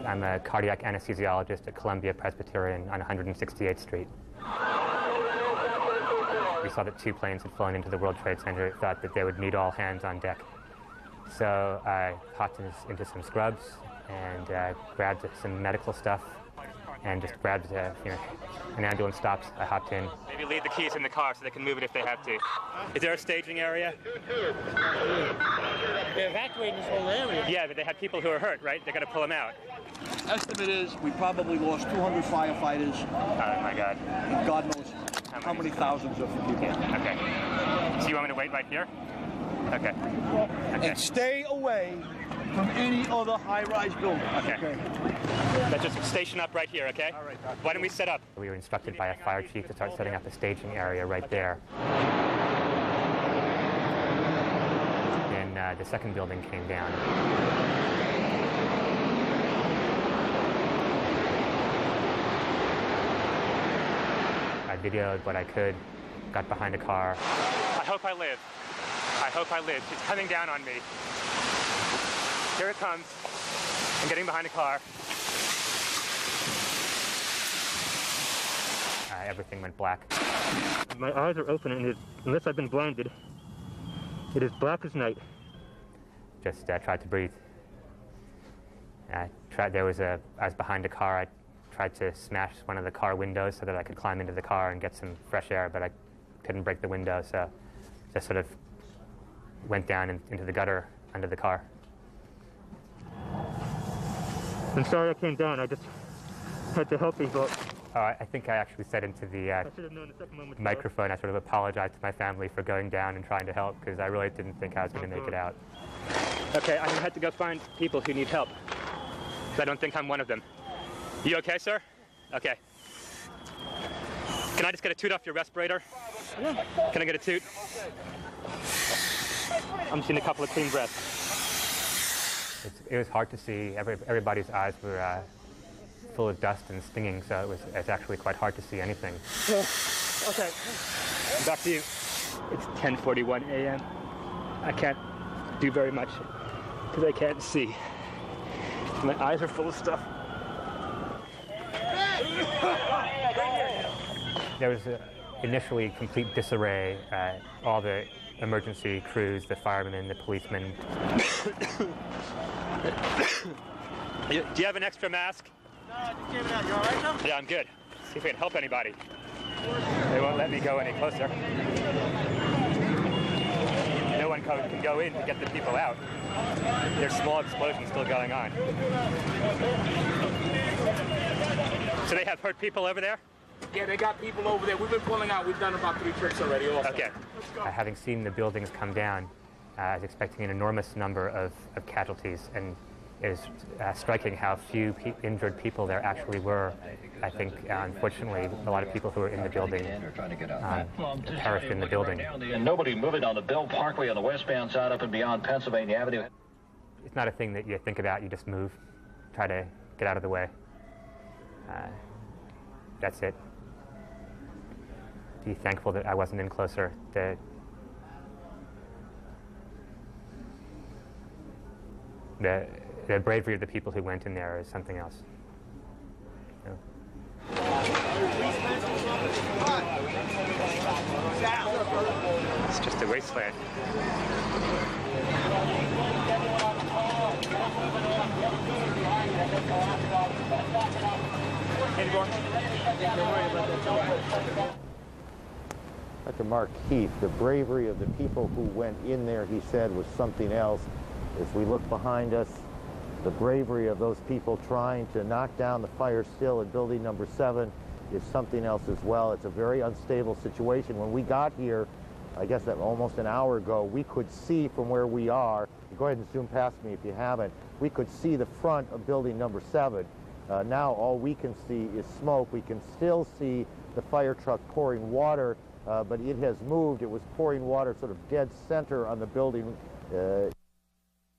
I'm a cardiac anesthesiologist at Columbia Presbyterian on 168th Street. We saw that 2 planes had flown into the World Trade Center, thought that they would need all hands on deck. So I hopped into some scrubs and grabbed some medical stuff and just grabbed, an ambulance stops. I hopped in. Maybe leave the keys in the car so they can move it if they have to. Is there a staging area? They're evacuating this whole area. Yeah, but they had people who are hurt, right? They're going to pull them out. Estimate is we probably lost 200 firefighters. Oh, my God. God knows how many thousands of people. Yeah. Okay. So you want me to wait right here? Okay. And stay away from any other high-rise building. Okay. Let's just station up right here, okay? All right. Why don't we set up? We were instructed by a fire chief to start setting up a staging area right there. Then the second building came down. I videoed what I could, got behind a car. I hope I live. I hope I live. It's coming down on me. Here it comes. I'm getting behind a car. Everything went black. My eyes are open, and unless I've been blinded, it is black as night. Just tried to breathe. I was behind a car. I tried to smash one of the car windows so that I could climb into the car and get some fresh air, but I couldn't break the window, so just sort of went down into the gutter under the car. I'm sorry I came down. I just had to help people. I think I actually said into the microphone, I sort of apologized to my family for going down and trying to help, because I really didn't think I was going to make it out. Okay, I'm going to have to go find people who need help, because I don't think I'm one of them. You okay, sir? Okay. Can I just get a toot off your respirator? Yeah. Can I get a toot? I'm seeing a couple of clean breaths. It was hard to see. Everybody's eyes were full of dust and stinging, so it's actually quite hard to see anything. Okay. Back to you. It's 10:41 a.m. I can't do very much because I can't see. My eyes are full of stuff. There was initially complete disarray. All the emergency crews, the firemen, the policemen. Do you have an extra mask? No, I just gave it out. You all right, though? Yeah, I'm good. See if we can help anybody. They won't let me go any closer. No one can go in to get the people out. There's small explosions still going on. So they have hurt people over there? Yeah, they got people over there. We've been pulling out. We've done about 3 tricks already also. Okay. Having seen the buildings come down, I was expecting an enormous number of casualties, and it is striking how few injured people there actually were. I think, unfortunately, a lot of people who were in the building perished in the building. And nobody moving on the Bill Parkway on the westbound side up and beyond Pennsylvania Avenue. It's not a thing that you think about. You just move, try to get out of the way. That's it. Be thankful that I wasn't in closer. The bravery of the people who went in there is something else. You know? It's just a wasteland. Dr. Mark Heath, the bravery of the people who went in there, he said, was something else. As we look behind us, the bravery of those people trying to knock down the fire still at building number 7 is something else as well. It's a very unstable situation. When we got here, I guess that almost an hour ago, we could see from where we are, go ahead and zoom past me if you haven't, we could see the front of building number 7. Now all we can see is smoke. We can still see the fire truck pouring water, but it has moved. It was pouring water sort of dead center on the building. If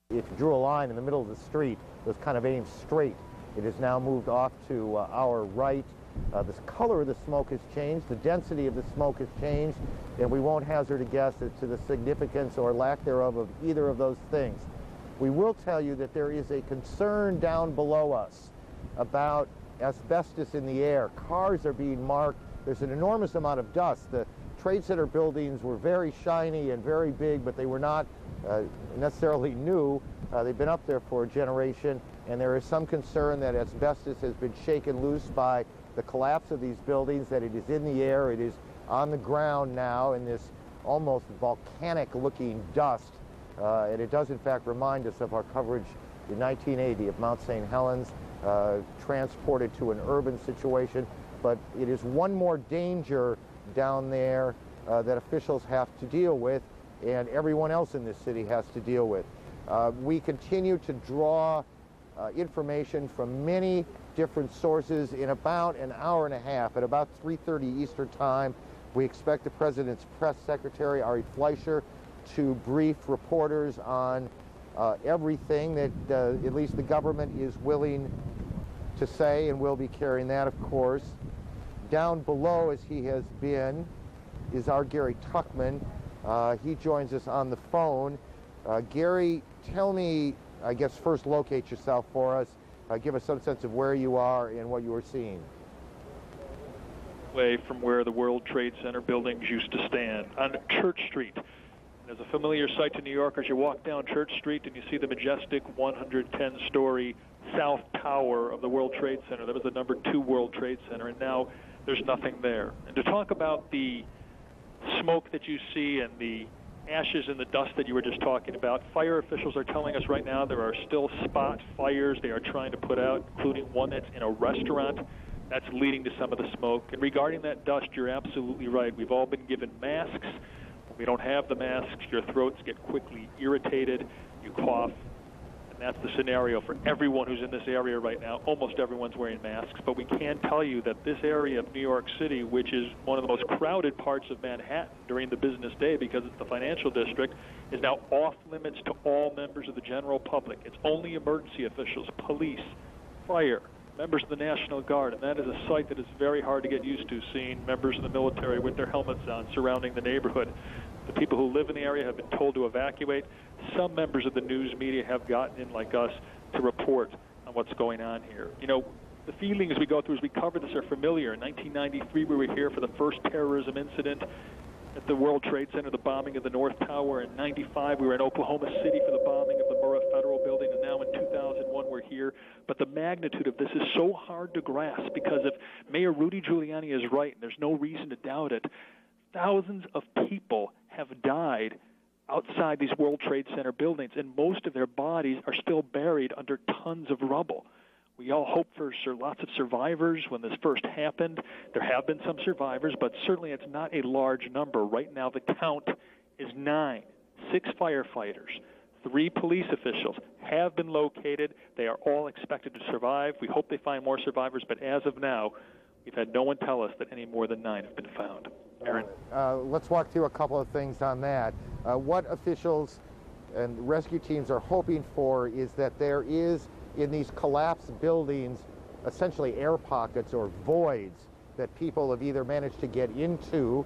you drew a line in the middle of the street, it was kind of aimed straight. It has now moved off to our right. The color of the smoke has changed. The density of the smoke has changed, and we won't hazard a guess as to the significance or lack thereof of either of those things. We will tell you that there is a concern down below us about asbestos in the air. Cars are being marked. There's an enormous amount of dust. The Trade Center buildings were very shiny and very big, but they were not necessarily new. They've been up there for a generation, and there is some concern that asbestos has been shaken loose by the collapse of these buildings, that it is in the air, it is on the ground now in this almost volcanic-looking dust. And it does, in fact, remind us of our coverage in 1980 of Mount St. Helens, transported to an urban situation. But it is one more danger down there that officials have to deal with, and everyone else in this city has to deal with. We continue to draw information from many different sources. In about an hour and a half, at about 3:30 Eastern Time, we expect the President's press secretary, Ari Fleischer, to brief reporters on everything that at least the government is willing to say, and we'll be carrying that, of course. Down below, as he has been, is our Gary Tuchman. He joins us on the phone. Gary, tell me, I guess first locate yourself for us. Give us some sense of where you are and what you are seeing. Way from where the World Trade Center buildings used to stand on Church Street. There's a familiar sight to New Yorkers. You walk down Church Street and you see the majestic 110-story South Tower of the World Trade Center. That was the #2 World Trade Center, and now there's nothing there. And to talk about the smoke that you see and the ashes and the dust that you were just talking about, fire officials are telling us right now there are still spot fires they are trying to put out, including one that's in a restaurant. That's leading to some of the smoke. And regarding that dust, you're absolutely right. We've all been given masks. When we don't have the masks, your throats get quickly irritated, you cough, and that's the scenario for everyone who's in this area right now. Almost everyone's wearing masks, but we can tell you that this area of New York City, which is one of the most crowded parts of Manhattan during the business day because it's the financial district, is now off limits to all members of the general public. It's only emergency officials, police, fire, members of the National Guard, and that is a sight that is very hard to get used to, seeing members of the military with their helmets on surrounding the neighborhood. The people who live in the area have been told to evacuate. Some members of the news media have gotten in, like us, to report on what's going on here. You know, the feelings we go through as we cover this are familiar. In 1993, we were here for the first terrorism incident at the World Trade Center, the bombing of the North Tower. In 95, we were in Oklahoma City for the bombing of the Murrah Federal Building, and now in 2001, we're here. But the magnitude of this is so hard to grasp because if Mayor Rudy Giuliani is right, and there's no reason to doubt it, thousands of people have died outside these World Trade Center buildings, and most of their bodies are still buried under tons of rubble. We all hope for lots of survivors when this first happened. There have been some survivors, but certainly it's not a large number. Right now the count is 9. 6 firefighters, 3 police officials have been located. They are all expected to survive. We hope they find more survivors, but as of now, we've had no one tell us that any more than 9 have been found. Aaron? Let's walk through a couple of things on that. What officials and rescue teams are hoping for is that there is, in these collapsed buildings, essentially air pockets or voids that people have either managed to get into,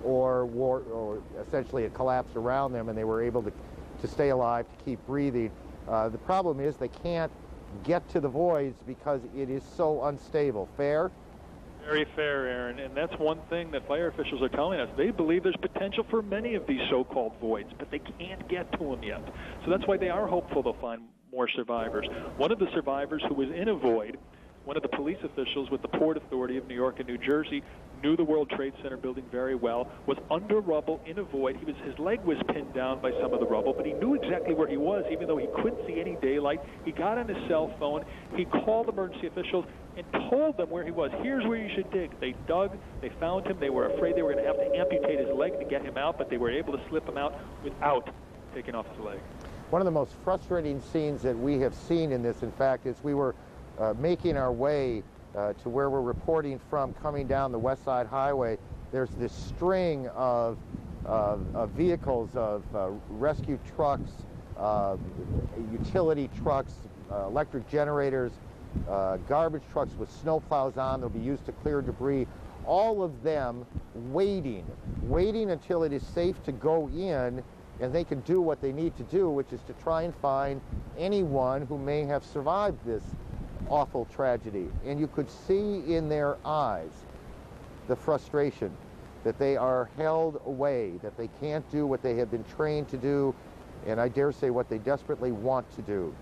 or essentially it collapsed around them and they were able to stay alive, to keep breathing. The problem is they can't get to the voids because it is so unstable. Fair? Very fair, Aaron, and that's one thing that fire officials are telling us. They believe there's potential for many of these so-called voids, but they can't get to them yet. So that's why they are hopeful they'll find more survivors. One of the survivors who was in a void, one of the police officials with the Port Authority of New York and New Jersey, knew the World Trade Center building very well, was under rubble in a void. His leg was pinned down by some of the rubble, but he knew exactly where he was, even though he couldn't see any daylight. He got on his cell phone, he called emergency officials and told them where he was. Here's where you should dig. They dug, they found him, they were afraid they were going to have to amputate his leg to get him out, but they were able to slip him out without taking off his leg. One of the most frustrating scenes that we have seen in this, in fact, is we were making our way to where we're reporting from, coming down the West Side Highway, there's this string of vehicles, of rescue trucks, utility trucks, electric generators, garbage trucks with snowplows on. They'll be used to clear debris. All of them waiting until it is safe to go in and they can do what they need to do, which is to try and find anyone who may have survived this awful tragedy. And you could see in their eyes the frustration that they are held away, that they can't do what they have been trained to do, and I dare say what they desperately want to do.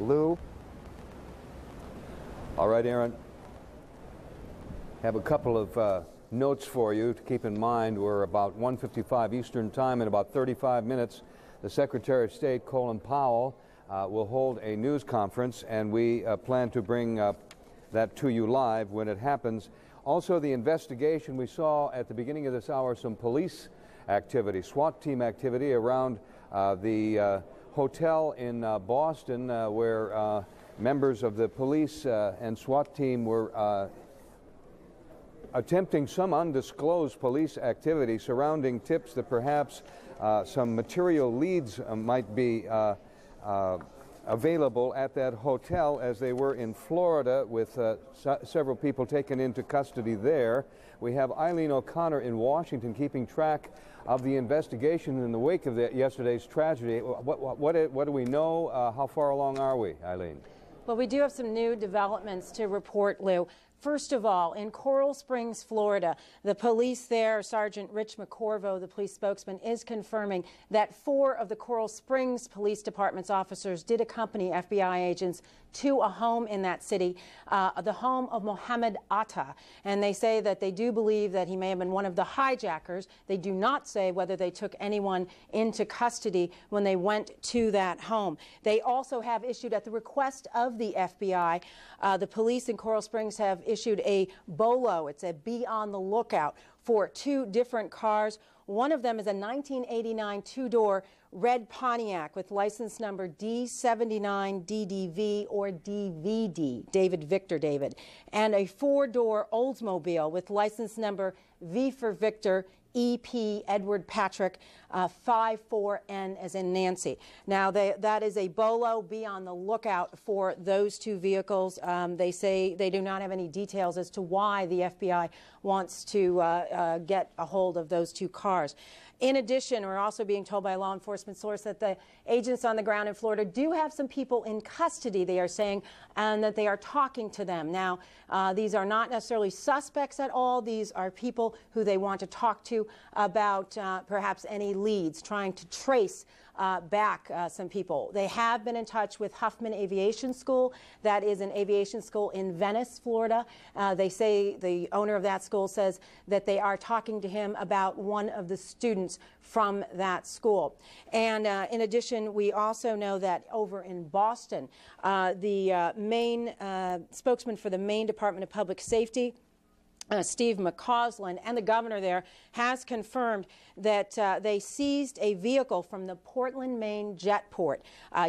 Lou? All right, Aaron. Have a couple of notes for you to keep in mind. We're about 1:55 Eastern Time. In about 35 minutes, the Secretary of State, Colin Powell, will hold a news conference, and we plan to bring that to you live when it happens. Also, the investigation, we saw at the beginning of this hour some police activity, SWAT team activity around the hotel in Boston where members of the police and SWAT team were attempting some undisclosed police activity surrounding tips that perhaps some material leads might be available at that hotel, as they were in Florida, with several people taken into custody there. We have Eileen O'Connor in Washington keeping track of the investigation in the wake of yesterday's tragedy. What do we know? How far along are we, Eileen? Well, we do have some new developments to report, Lou. First of all, in Coral Springs, Florida, the police there, Sergeant Rich McCorvo, the police spokesman, is confirming that 4 of the Coral Springs Police Department's officers did accompany FBI agents to a home in that city, the home of Mohammed Atta. And they say that they do believe that he may have been one of the hijackers. They do not say whether they took anyone into custody when they went to that home. They also have issued, at the request of the FBI, the police in Coral Springs have issued a BOLO. It's a be on the lookout for 2 different cars. One of them is a 1989 2-door red Pontiac with license number D79DDV or DVD, David Victor David, and a 4-door Oldsmobile with license number V for Victor, EP Edward Patrick, 54N as in Nancy. Now, that is a BOLO. Be on the lookout for those 2 vehicles. They say they do not have any details as to why the FBI wants to get a hold of those 2 cars. In addition, we're also being told by a law enforcement source that the agents on the ground in Florida do have some people in custody, they are saying, and that they are talking to them. Now, these are not necessarily suspects at all. These are people who they want to talk to about perhaps any leads, trying to trace back some people. They have been in touch with Huffman Aviation School. That is an aviation school in Venice, Florida. They say, the owner of that school says that they are talking to him about one of the students from that school. And in addition, we also know that over in Boston, the Maine spokesman for the Maine Department of Public Safety, Steve McCausland, and the governor there has confirmed that they seized a vehicle from the Portland, Maine jetport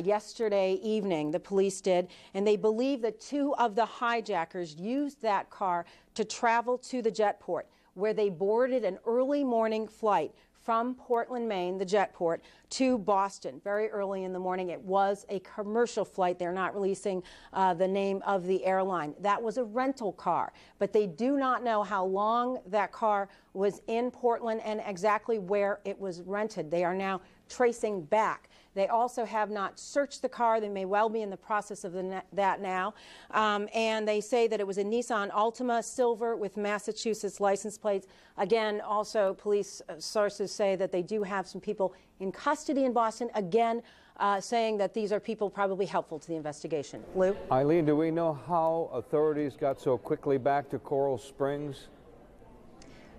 yesterday evening, the police did, and they believe that 2 of the hijackers used that car to travel to the jetport, where they boarded an early morning flight from Portland, Maine, the jetport, to Boston very early in the morning. It was a commercial flight. They're not releasing the name of the airline. That was a rental car, but they do not know how long that car was in Portland and exactly where it was rented. They are now tracing back. They also have not searched the car. They may well be in the process of that now. And they say that it was a Nissan Altima Silver with Massachusetts license plates. Again, also police sources say that they do have some people in custody in Boston, again, saying that these are people probably helpful to the investigation. Lou? Eileen, do we know how authorities got so quickly back to Coral Springs?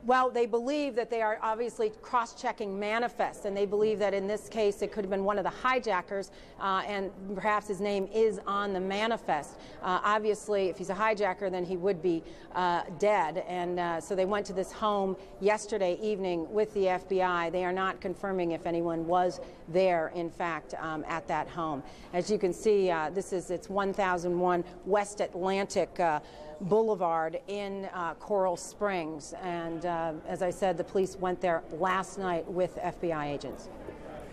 Well, they believe that they are obviously cross-checking manifests, and they believe that in this case it could have been one of the hijackers, and perhaps his name is on the manifest. Obviously, if he's a hijacker, then he would be dead, and so they went to this home yesterday evening with the FBI. They are not confirming if anyone was there, in fact, at that home. As you can see, it's 1001 West Atlantic Boulevard in Coral Springs, and as I said, the police went there last night with FBI agents.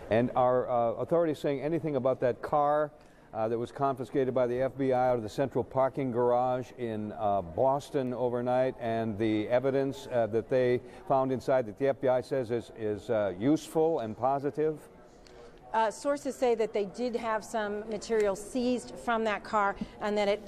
And are authorities saying anything about that car that was confiscated by the FBI out of the central parking garage in Boston overnight, and the evidence that they found inside that the FBI says is useful and positive? Sources say that they did have some material seized from that car, and that it